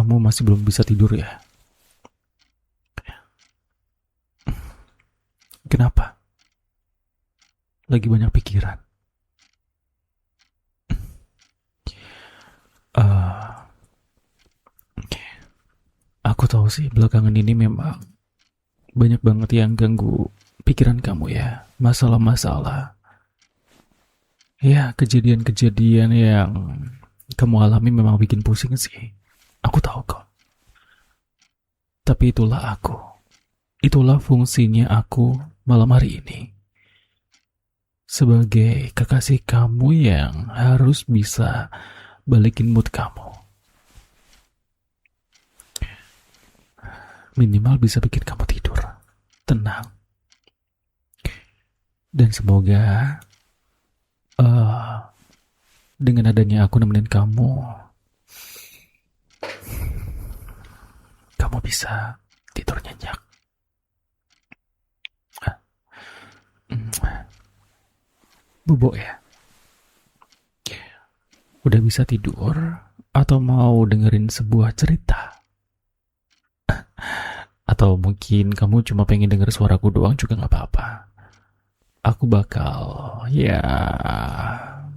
kamu masih belum bisa tidur ya? Kenapa? Lagi banyak pikiran. Eh, aku tahu sih belakangan ini memang banyak banget yang ganggu pikiran kamu ya. Masalah-masalah. Ya, kejadian-kejadian yang kamu alami memang bikin pusing sih. Aku tahu kok. Tapi itulah aku. Itulah fungsinya aku malam hari ini. Sebagai kekasih kamu yang harus bisa balikin mood kamu. Minimal bisa bikin kamu tidur. Tenang. Dan semoga eh, dengan adanya aku nemenin kamu, kamu bisa tidur nyenyak. Bubuk ya? Udah bisa tidur? Atau mau dengerin sebuah cerita? Atau mungkin kamu cuma pengen denger suaraku doang juga gak apa-apa. Aku bakal, ya,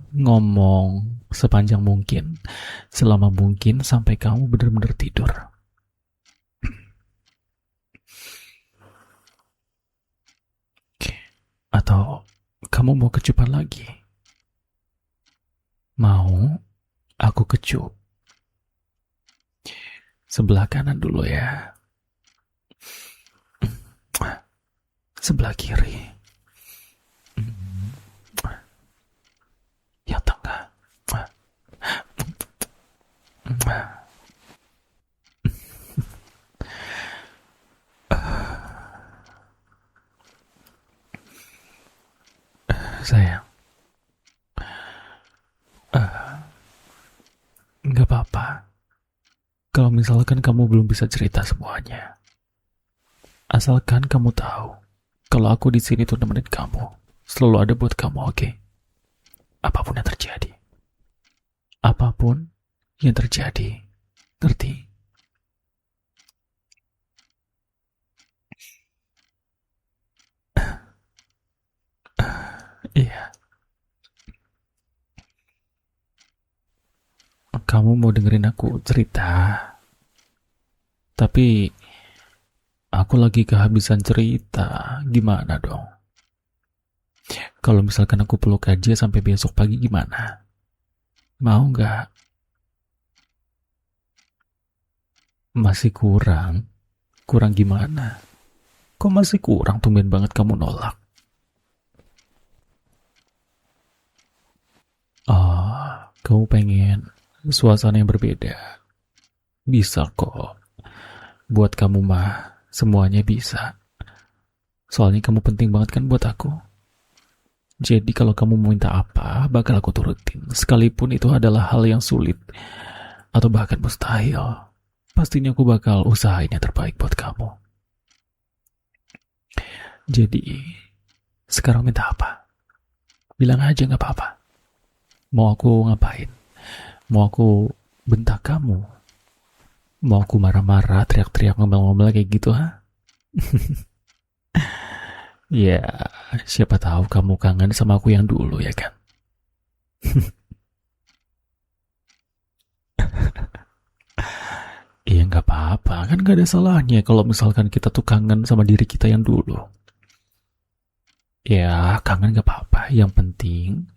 ngomong sepanjang mungkin, selama mungkin sampai kamu bener-bener tidur. Atau kamu mau kecupan lagi? Mau aku kecup? Sebelah kanan dulu ya. Sebelah kiri. Yang tengah. Sayang, nggak apa-apa. Kalau misalkan kamu belum bisa cerita semuanya, asalkan kamu tahu kalau aku di sini tuh nemenin kamu, selalu ada buat kamu, oke? Apapun yang terjadi, apapun yang terjadi, ngerti? Iya, kamu mau dengerin aku cerita, tapi aku lagi kehabisan cerita. Gimana dong? Kalau misalkan aku peluk aja sampai besok pagi gimana? Mau nggak? Masih kurang? Kurang gimana? Kok masih kurang? Tumben banget kamu nolak. Kamu pengen suasana yang berbeda. Bisa kok. Buat kamu mah, semuanya bisa. Soalnya kamu penting banget kan buat aku. Jadi kalau kamu mau minta apa, bakal aku turutin. Sekalipun itu adalah hal yang sulit. Atau bahkan mustahil. Pastinya aku bakal usahain yang terbaik buat kamu. Jadi, sekarang minta apa? Bilang aja gak apa-apa. Mau aku ngapain? Mau aku bentak kamu? Mau aku marah-marah, teriak-teriak, ngomel-ngomel kayak gitu, ha? Ya, siapa tahu kamu kangen sama aku yang dulu, ya kan? Iya, nggak apa-apa. Kan nggak ada salahnya kalau misalkan kita tuh kangen sama diri kita yang dulu. Ya, kangen nggak apa-apa. Yang penting,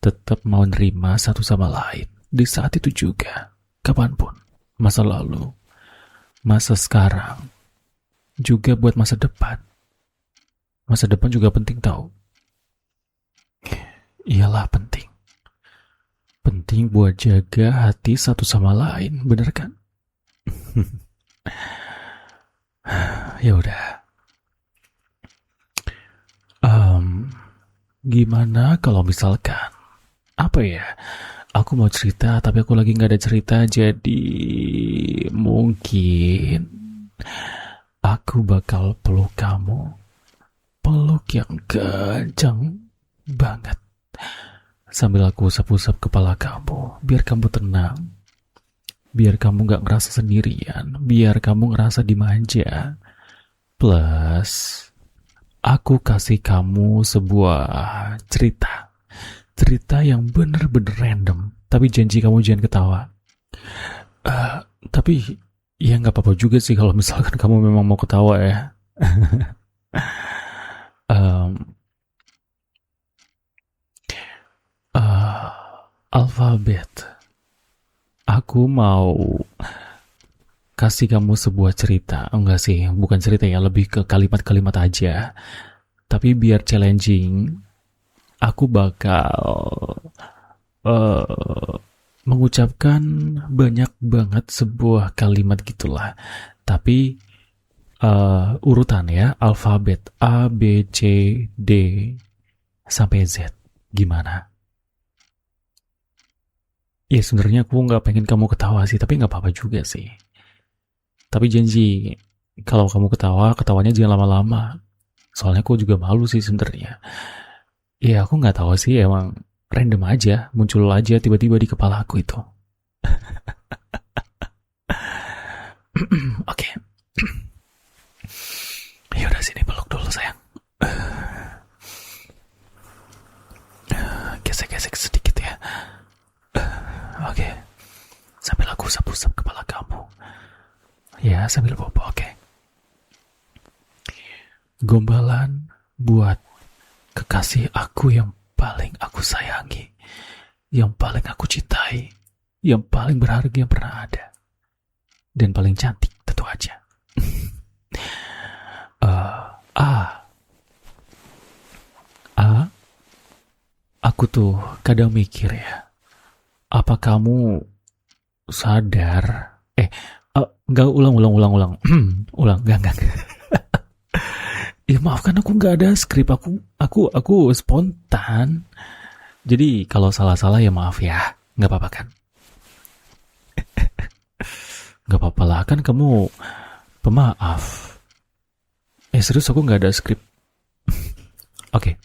tetap mau nerima satu sama lain. Di saat itu juga, kapanpun. Masa lalu, masa sekarang, juga buat masa depan. Masa depan juga penting tahu. Iyalah penting. Penting buat jaga hati satu sama lain, bener kan? Ya udah. Gimana kalau misalkan apa ya? Aku mau cerita tapi aku lagi nggak ada cerita, jadi mungkin aku bakal peluk kamu, peluk yang kencang banget sambil aku usap-usap kepala kamu biar kamu tenang. biar kamu gak ngerasa sendirian, biar kamu ngerasa dimanja. Plus, aku kasih kamu sebuah cerita yang bener-bener random, tapi janji kamu jangan ketawa. Eh, tapi ya nggak apa-apa juga sih kalau misalkan kamu memang mau ketawa ya. Em, eh, Alfabet, aku mau kasih kamu sebuah cerita. Enggak sih, bukan cerita ya, lebih ke kalimat-kalimat aja. Tapi biar challenging, aku bakal eh, mengucapkan banyak banget sebuah kalimat gitulah. Tapi urutan ya, alfabet A, B, C, D, sampai Z. Gimana? Ya sebenarnya aku nggak pengen kamu ketawa sih, tapi nggak apa-apa juga sih. Tapi janji, kalau kamu ketawa, ketawanya jangan lama-lama. Soalnya aku juga malu sih sebenarnya. Ya aku nggak tahu sih, emang random aja, muncul aja tiba-tiba di kepala aku itu. Oke. Ya udah sini peluk dulu sayang. Gesek-gesek sedikit ya. Oke. Sambil aku usap-usap kepala kamu. Ya, sambil bobo, oke. Gombalan buat kekasih aku yang paling aku sayangi, yang paling aku cintai, yang paling berharga yang pernah ada, dan paling cantik tentu aja. Aku tuh kadang mikir ya, apa kamu sadar? Enggak, ulang. Ulang, enggak. Maafkan aku nggak ada skrip, aku spontan. Jadi kalau salah-salah ya maaf ya, nggak apa-apa kan? Nggak apa-apa lah, kan kamu pemaaf. Serius aku nggak ada skrip. Oke.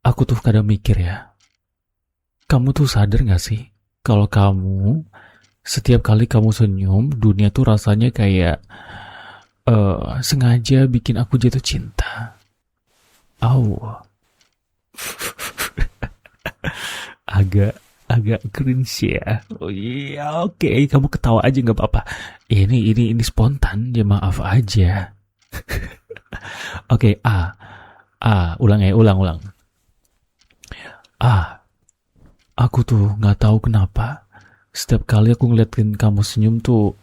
Aku tuh kadang mikir ya, kamu tuh sadar nggak sih kalau kamu setiap kali kamu senyum, dunia tuh rasanya kayak sengaja bikin aku jatuh cinta. agak cringe ya. Oh iya, oke, kamu ketawa aja nggak apa-apa. Ini spontan ya, maaf aja. Oke, ulang. Aku tuh nggak tahu kenapa setiap kali aku ngeliatin kamu senyum tuh,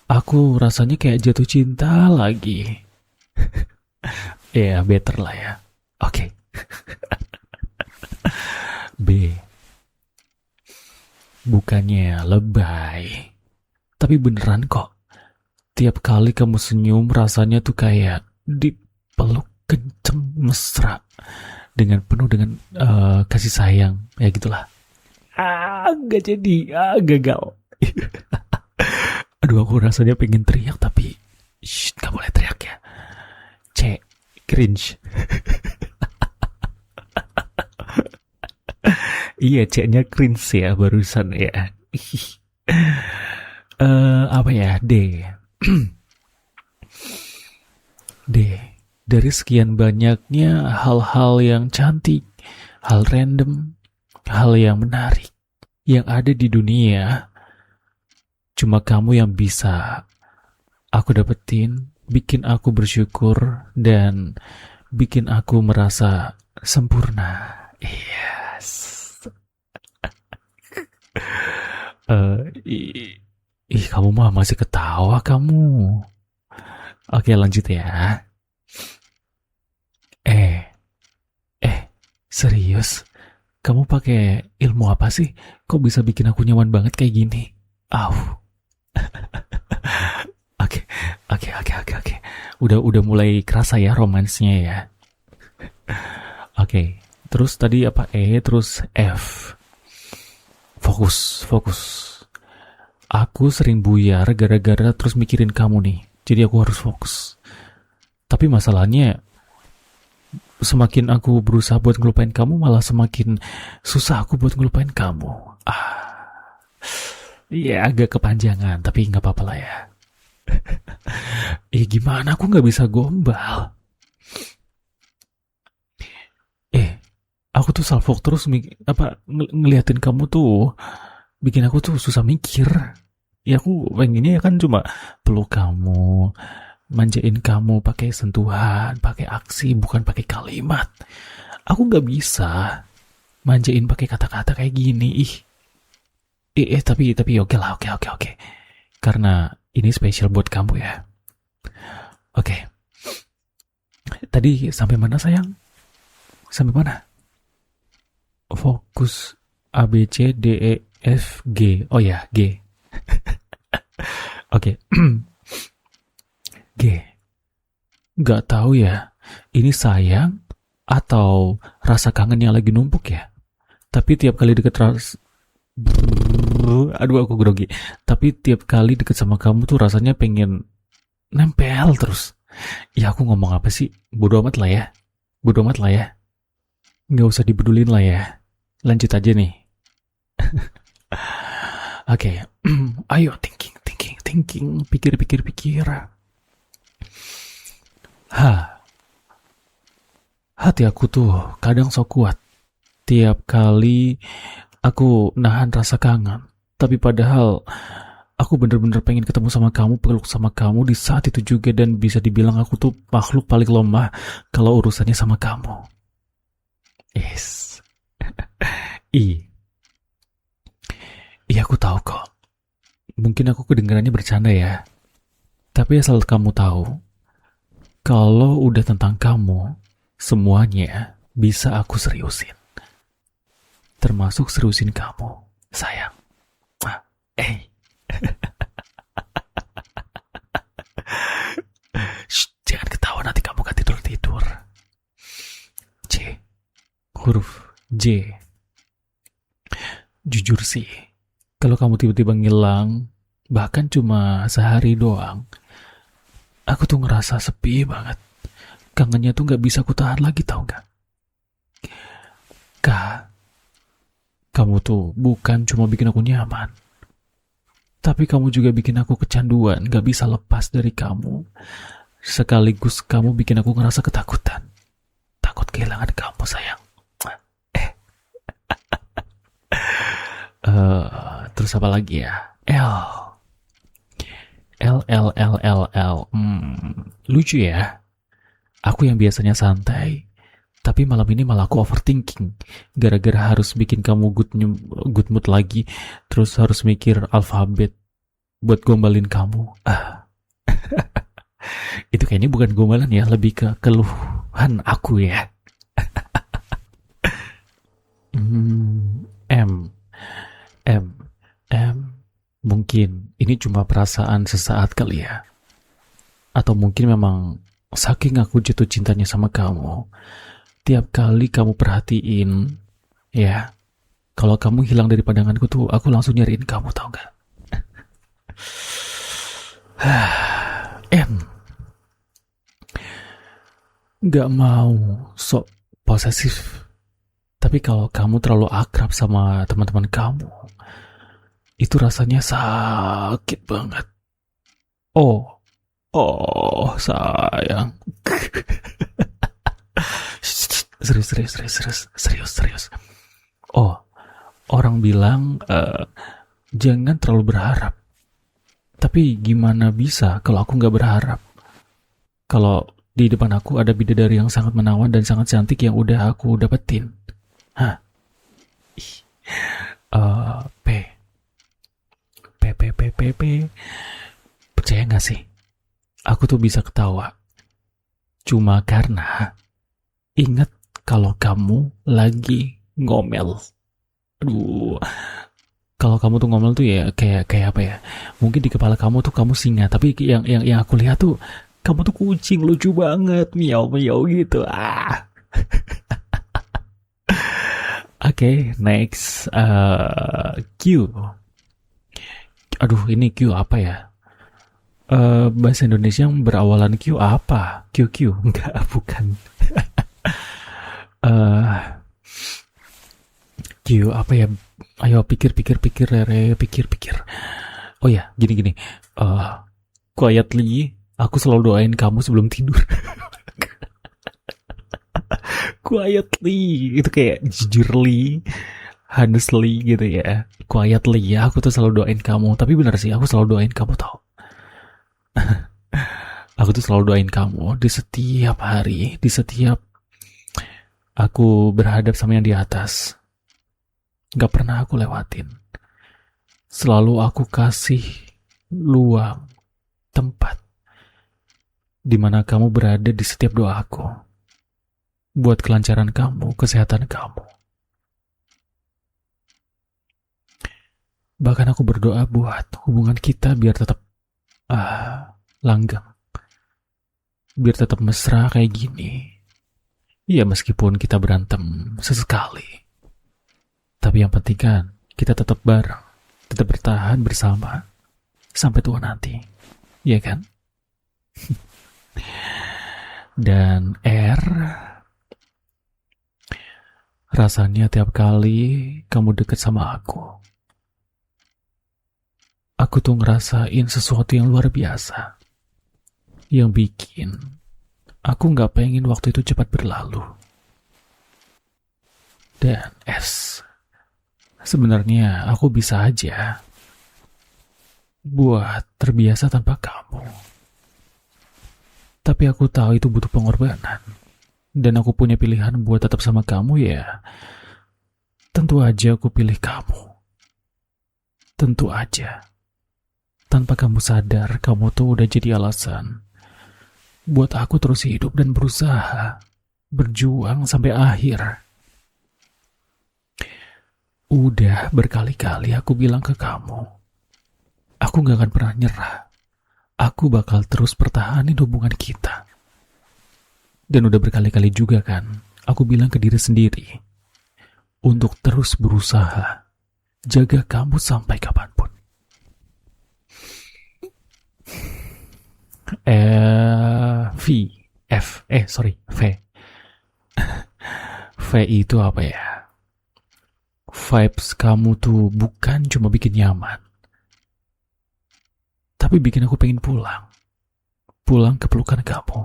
aku rasanya kayak jatuh cinta lagi. Ya, better lah ya. Oke. B. Bukannya lebay, tapi beneran kok. Tiap kali kamu senyum rasanya tuh kayak dipeluk kenceng mesra, dengan penuh dengan kasih sayang. Ya gitulah. Nggak jadi. Gagal. Aduh, aku rasanya pengen teriak tapi gak boleh teriak ya. Cringe. Iya, C-nya cringe ya barusan ya. Apa ya? D. D. Dari sekian banyaknya hal-hal yang cantik, hal random, hal yang menarik yang ada di dunia, cuma kamu yang bisa aku dapetin, bikin aku bersyukur, dan bikin aku merasa sempurna. Yes. Kamu mah masih ketawa kamu. Oke, lanjut ya. Serius? Kamu pakai ilmu apa sih? Kok bisa bikin aku nyaman banget kayak gini? Oke. Udah mulai kerasa ya romansnya ya. Oke. Terus tadi apa? Terus F. Fokus. Aku sering buyar gara-gara terus mikirin kamu nih. Jadi aku harus fokus. Tapi masalahnya semakin aku berusaha buat ngelupain kamu, malah semakin susah aku buat ngelupain kamu. Iya, agak kepanjangan, tapi nggak apa-apa lah ya. Gimana aku nggak bisa gombal? Aku tuh salfok terus ngeliatin kamu tuh bikin aku tuh susah mikir. Ya aku pengennya kan cuma peluk kamu, manjain kamu pakai sentuhan, pakai aksi, bukan pakai kalimat. Aku nggak bisa manjain pakai kata-kata kayak gini. Tapi oke lah, oke. Karena ini spesial buat kamu ya. Oke. Tadi sampai mana sayang? Sampai mana? Fokus A B C D E F G. Oh ya, G. Oke. G. Gak tahu ya. Ini sayang atau rasa kangen yang lagi numpuk ya? Tapi tiap kali deket aduh aku grogi. Tapi tiap kali deket sama kamu tuh rasanya pengen nempel terus. Ya aku ngomong apa sih? Bodo amat lah ya. Nggak usah dibedulin lah ya. Lanjut aja nih. Oke. Ayo thinking. Pikir. Hati aku tuh kadang so kuat. Tiap kali aku nahan rasa kangen. Tapi padahal aku bener-bener pengen ketemu sama kamu, peluk sama kamu di saat itu juga, dan bisa dibilang aku tuh makhluk paling lemah kalau urusannya sama kamu. Yes. Iya aku tahu kok. Mungkin aku kedengarannya bercanda ya. Tapi asal kamu tahu, kalau udah tentang kamu, semuanya bisa aku seriusin. Termasuk seriusin kamu, sayang. Shh, jangan ketawa nanti kamu gak tidur. Huruf J. Jujur sih, kalau kamu tiba-tiba ngilang, bahkan cuma sehari doang, aku tuh ngerasa sepi banget. Kangennya tuh gak bisa aku tahan lagi, tau gak? Kak, kamu tuh bukan cuma bikin aku nyaman, tapi kamu juga bikin aku kecanduan, gak bisa lepas dari kamu. Sekaligus kamu bikin aku ngerasa ketakutan. Takut kehilangan kamu, sayang. Terus apa lagi ya? L. Lucu ya. Aku yang biasanya santai, tapi malam ini malah aku overthinking. Gara-gara harus bikin kamu good mood lagi, terus harus mikir alfabet buat gombalin kamu. Itu kayaknya bukan gombalan ya, lebih ke keluhan aku ya. Mungkin ini cuma perasaan sesaat kali ya. Atau mungkin memang saking aku jatuh cintanya sama kamu, tiap kali kamu perhatiin, ya, kalau kamu hilang dari pandanganku tuh, aku langsung nyariin kamu, tau gak? Gak mau sok posesif, tapi kalau kamu terlalu akrab sama teman-teman kamu, itu rasanya sakit banget. Oh sayang. Serius. Oh, orang bilang jangan terlalu berharap. Tapi gimana bisa kalau aku gak berharap? Kalau di depan aku ada bidadari yang sangat menawan dan sangat cantik yang udah aku dapetin. Percaya gak sih? Aku tuh bisa ketawa cuma karena ingat kalau kamu lagi ngomel. Aduh, kalau kamu tuh ngomel tuh ya kayak apa ya? Mungkin di kepala kamu tuh kamu singa, tapi yang aku lihat tuh kamu tuh kucing, lucu banget, miau gitu. Oke, next. Q. Aduh, ini Q apa ya? Bahasa Indonesia yang berawalan Q apa? QQ? Enggak, bukan. Eh, Gio, apa ya? Ayo pikir, Rere, pikir. Oh ya, gini. Eh, Quietly, aku selalu doain kamu sebelum tidur. Quietly, itu kayak jujurly, honestly gitu ya. Quietly ya, aku tuh selalu doain kamu. Tapi bener sih, aku selalu doain kamu tau. Aku tuh selalu doain kamu di setiap hari, di setiap aku berhadap sama yang di atas. Gak pernah aku lewatin. Selalu aku kasih luang, tempat di mana kamu berada di setiap doaku. Buat kelancaran kamu, kesehatan kamu. Bahkan aku berdoa buat hubungan kita biar tetap langgeng. Biar tetap mesra kayak gini. Ya meskipun kita berantem sesekali. Tapi yang penting kan kita tetap bareng. Tetap bertahan bersama. Sampai tua nanti. Iya kan? Dan rasanya tiap kali kamu deket sama aku tuh ngerasain sesuatu yang luar biasa. Yang bikin aku gak pengen waktu itu cepat berlalu. Dan sebenarnya aku bisa aja buat terbiasa tanpa kamu. Tapi aku tahu itu butuh pengorbanan. Dan aku punya pilihan buat tetap sama kamu ya. Tentu aja aku pilih kamu. Tentu aja. Tanpa kamu sadar, kamu tuh udah jadi alasan buat aku terus hidup dan berusaha berjuang sampai akhir. Udah berkali-kali aku bilang ke kamu, aku gak akan pernah nyerah. Aku bakal terus pertahanin hubungan kita. Dan udah berkali-kali juga kan, aku bilang ke diri sendiri untuk terus berusaha jaga kamu sampai kapanpun. V. V itu apa ya? Vibes kamu tuh bukan cuma bikin nyaman, tapi bikin aku pengen pulang. Pulang ke pelukan kamu.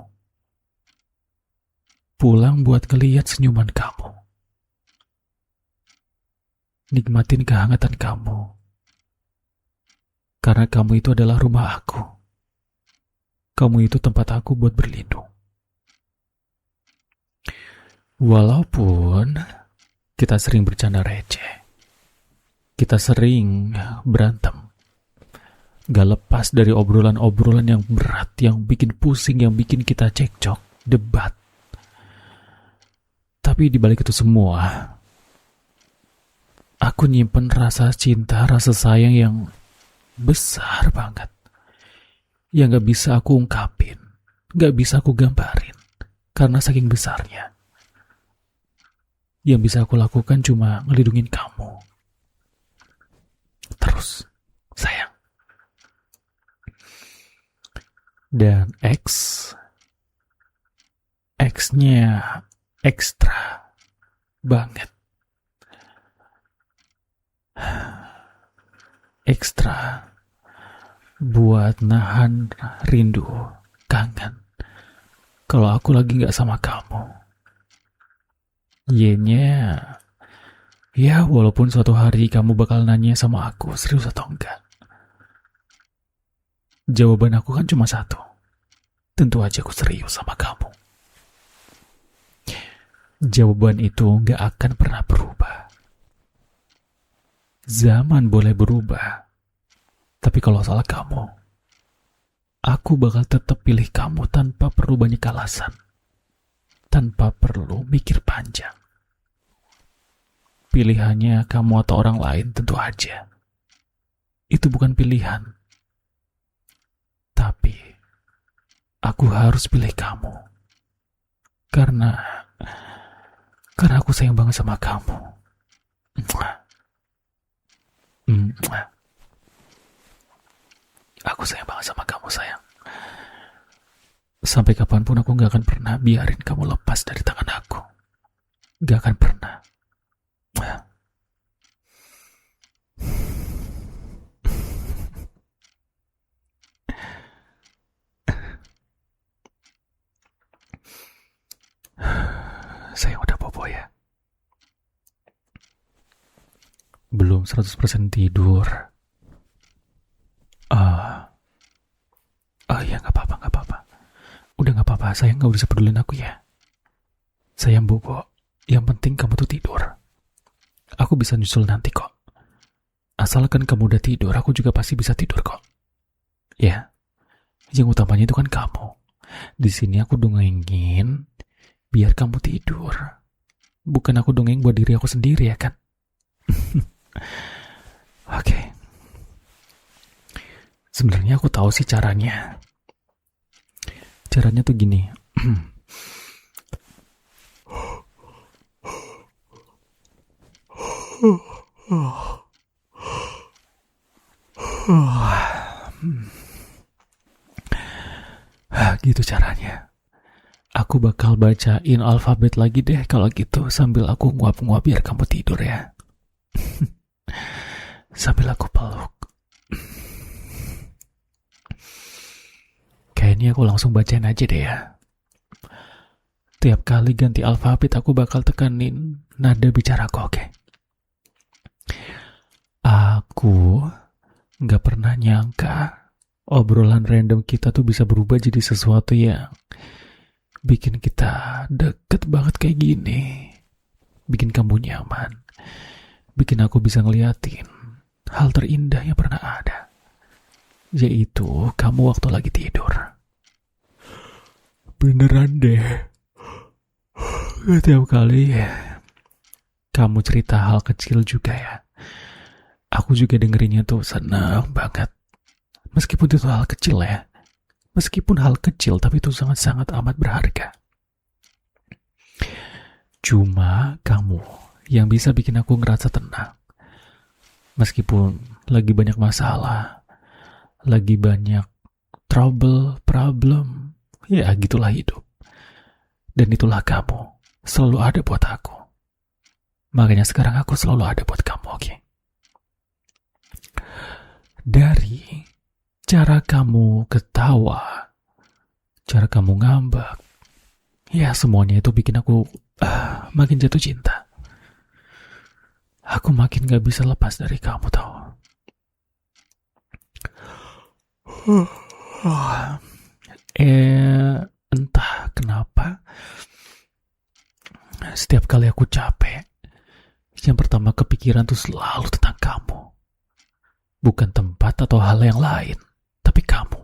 Pulang buat ngeliat senyuman kamu. Nikmatin kehangatan kamu. Karena kamu itu adalah rumah aku. Kamu itu tempat aku buat berlindung. Walaupun kita sering bercanda receh, kita sering berantem, gak lepas dari obrolan-obrolan yang berat, yang bikin pusing, yang bikin kita cekcok, debat. Tapi di balik itu semua, aku nyimpen rasa cinta, rasa sayang yang besar banget. Yang gak bisa aku ungkapin, gak bisa aku gambarin, karena saking besarnya. Yang bisa aku lakukan cuma ngelindungin kamu. Terus, sayang. Dan X-nya ekstra banget. Ekstra buat nahan rindu, kangen. Kalau aku lagi gak sama kamu. Y-nya, ya walaupun suatu hari kamu bakal nanya sama aku serius atau enggak. Jawaban aku kan cuma satu. Tentu aja aku serius sama kamu. Jawaban itu gak akan pernah berubah. Zaman boleh berubah. Tapi kalau salah kamu, aku bakal tetap pilih kamu tanpa perlu banyak alasan. Tanpa perlu mikir panjang. Pilihannya kamu atau orang lain tentu aja. Itu bukan pilihan. Tapi aku harus pilih kamu. Karena aku sayang banget sama kamu. Aku sayang banget sama kamu, sayang. Sampai kapanpun aku gak akan pernah biarin kamu lepas dari tangan aku. Gak akan pernah. Saya udah bobo ya. Belum 100% tidur. Ya gak apa-apa. Udah gak apa-apa, sayang gak usah pedulin aku ya. Sayang bobo, yang penting kamu tuh tidur. Aku bisa nyusul nanti kok. Asalkan kamu udah tidur, aku juga pasti bisa tidur kok. Ya, yang utamanya itu kan kamu. Di sini aku dongengin biar kamu tidur. Bukan aku dongeng buat diri aku sendiri ya kan? Oke. Sebenarnya aku tahu sih caranya. Caranya tuh gini. Gitu caranya. Aku bakal bacain alfabet lagi deh kalau gitu, sambil aku nguap-nguap biar kamu tidur ya. Sambil aku peluk. Kayaknya aku langsung bacain aja deh ya. Tiap kali ganti alfabet aku bakal tekanin nada bicaraku, oke? Aku gak pernah nyangka obrolan random kita tuh bisa berubah jadi sesuatu yang bikin kita deket banget kayak gini. Bikin kamu nyaman. Bikin aku bisa ngeliatin hal terindah yang pernah ada. Yaitu kamu waktu lagi tidur. Beneran deh. Tiap kali kamu cerita hal kecil juga ya, aku juga dengerinnya tuh senang banget. Meskipun itu hal kecil ya. Meskipun hal kecil, tapi itu sangat-sangat amat berharga. Cuma kamu yang bisa bikin aku ngerasa tenang. Meskipun lagi banyak masalah, lagi banyak trouble, problem, ya gitulah hidup. Dan itulah kamu, selalu ada buat aku. Makanya sekarang aku selalu ada buat kamu, oke? Dari cara kamu ketawa, cara kamu ngambek, ya semuanya itu bikin aku makin jatuh cinta. Aku makin gak bisa lepas dari kamu, tau. Entah kenapa setiap kali aku capek, yang pertama kepikiran tuh selalu tentang kamu. Bukan tempat atau hal yang lain, tapi kamu.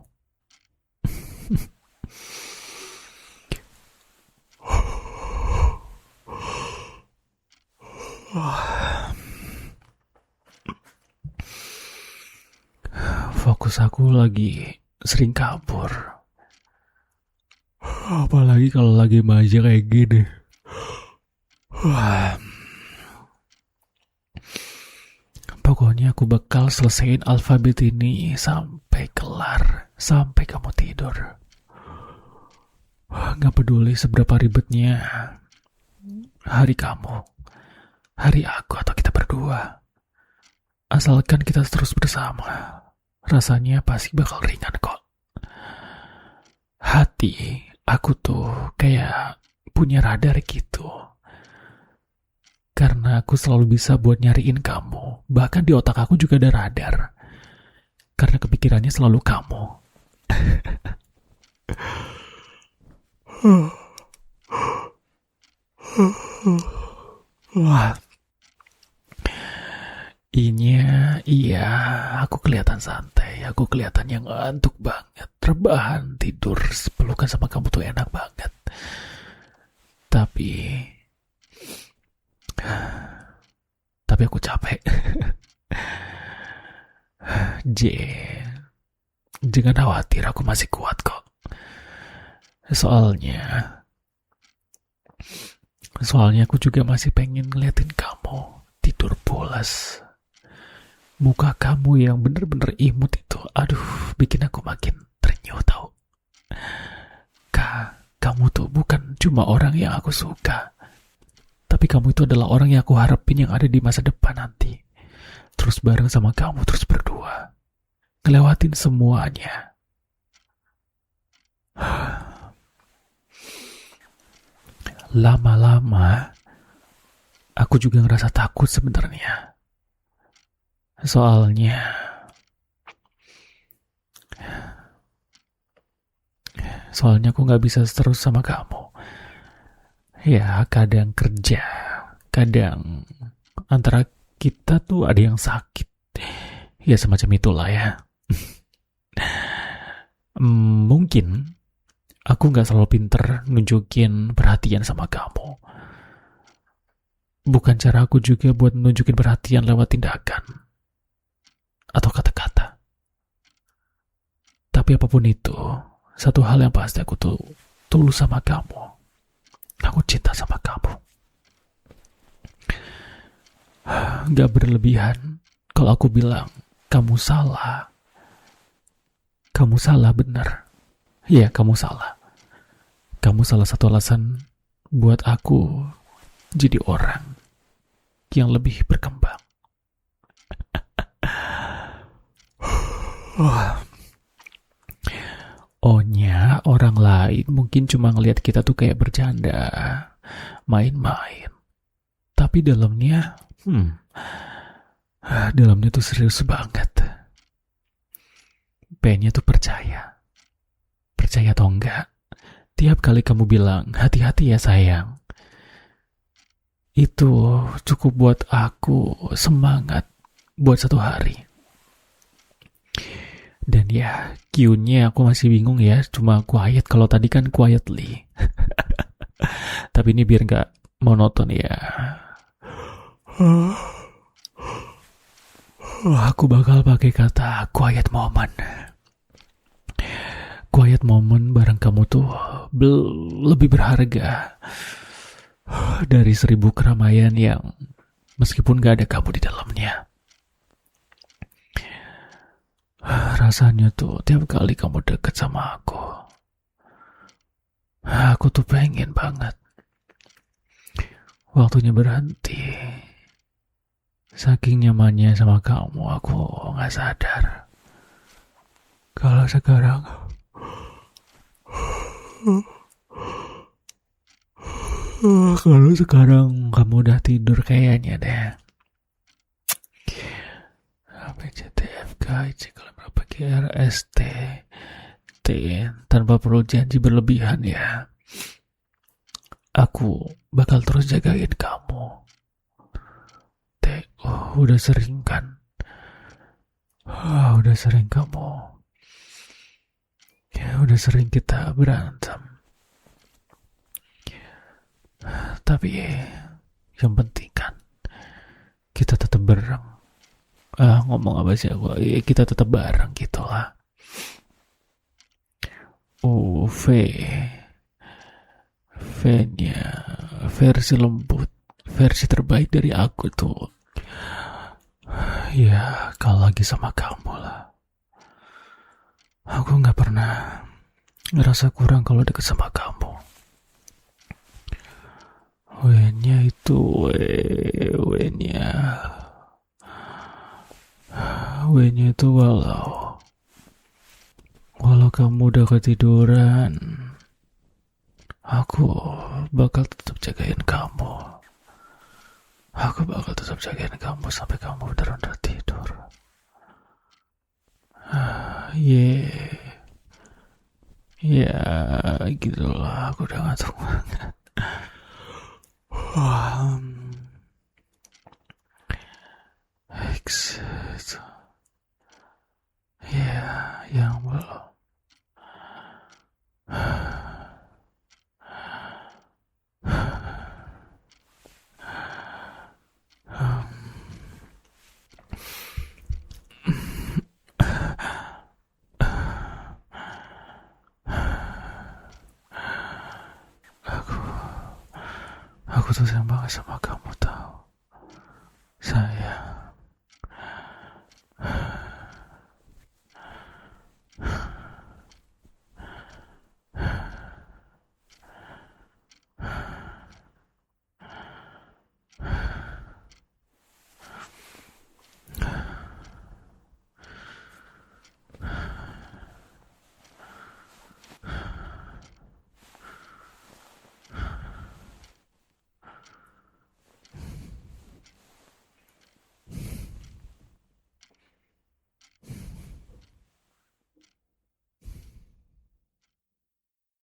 Fokus aku lagi sering kabur. Apalagi kalau lagi manja kayak gini. Pokoknya aku bakal selesaiin alfabet ini sampai kelar, sampai kamu tidur. Gak peduli seberapa ribetnya hari kamu, hari aku atau kita berdua. Asalkan kita terus bersama, rasanya pasti bakal ringan kok. Hati aku tuh kayak punya radar gitu. Karena aku selalu bisa buat nyariin kamu. Bahkan di otak aku juga ada radar. Karena kepikirannya selalu kamu. Wah. Iya, aku kelihatan santai. Aku kelihatan yang ngantuk banget. Rebahan, tidur, pelukan sama kamu tuh enak banget. Tapi aku capek. Jangan khawatir, aku masih kuat kok. Soalnya aku juga masih pengen ngeliatin kamu tidur pulas. Muka kamu yang bener-bener imut itu, aduh, bikin aku makin terenyuh tau. Kamu tuh bukan cuma orang yang aku suka, tapi Tapi kamu itu adalah orang yang aku harapin yang ada di masa depan nanti. Terus bareng sama kamu, terus berdua. Ngelewatin semuanya. Lama-lama, aku juga ngerasa takut sebenarnya. Soalnya aku gak bisa terus sama kamu. Ya, kadang kerja, kadang antara kita tuh ada yang sakit. Ya, semacam itulah ya. Mungkin aku gak selalu pinter nunjukin perhatian sama kamu. Bukan cara aku juga buat nunjukin perhatian lewat tindakan atau kata-kata. Tapi apapun itu, satu hal yang pasti aku tuh tulus sama kamu. Aku cinta sama kamu. Gak berlebihan kalau aku bilang kamu salah. Kamu salah benar. Iya, kamu salah. Kamu salah satu alasan buat aku jadi orang yang lebih berkembang. Ohnya, orang lain mungkin cuma ngelihat kita tuh kayak bercanda, main-main. Tapi dalamnya tuh serius banget. Pengennya tuh percaya. Percaya atau enggak, tiap kali kamu bilang, hati-hati ya sayang, itu cukup buat aku semangat buat satu hari. Dan ya, cue-nya aku masih bingung ya, cuma quiet. Kalau tadi kan quietly. Tapi ini biar gak monoton ya. Aku bakal pakai kata quiet moment. Quiet moment bareng kamu tuh lebih berharga dari 1000 keramaian yang meskipun gak ada kamu di dalamnya. Rasanya tuh tiap kali kamu deket sama aku tuh pengen banget waktunya berhenti. Saking nyamannya sama kamu, aku gak sadar kalau sekarang kamu udah tidur kayaknya deh. BCTFK, RST, T, tanpa perlu janji berlebihan ya. Aku bakal terus jagain kamu. T, udah sering kan? Udah sering kamu. Ya, udah sering kita berantem. Tapi yang penting kan kita tetap bareng. Ngomong apa sih aku? Kita tetap bareng gitu lah. V-nya versi lembut, versi terbaik dari aku tuh. Ya, kalau lagi sama kamu lah. Aku gak pernah ngerasa kurang kalau deket sama kamu. W-nya itu W-nya itu walau kamu udah ketiduran, aku bakal tetap jagain kamu. Aku bakal tetap jagain kamu sampai kamu benar-benar tidur. Ya, gitulah. Aku udah ngantuk banget. Ya, yang belum. Aku tuh sayang banget sama kamu.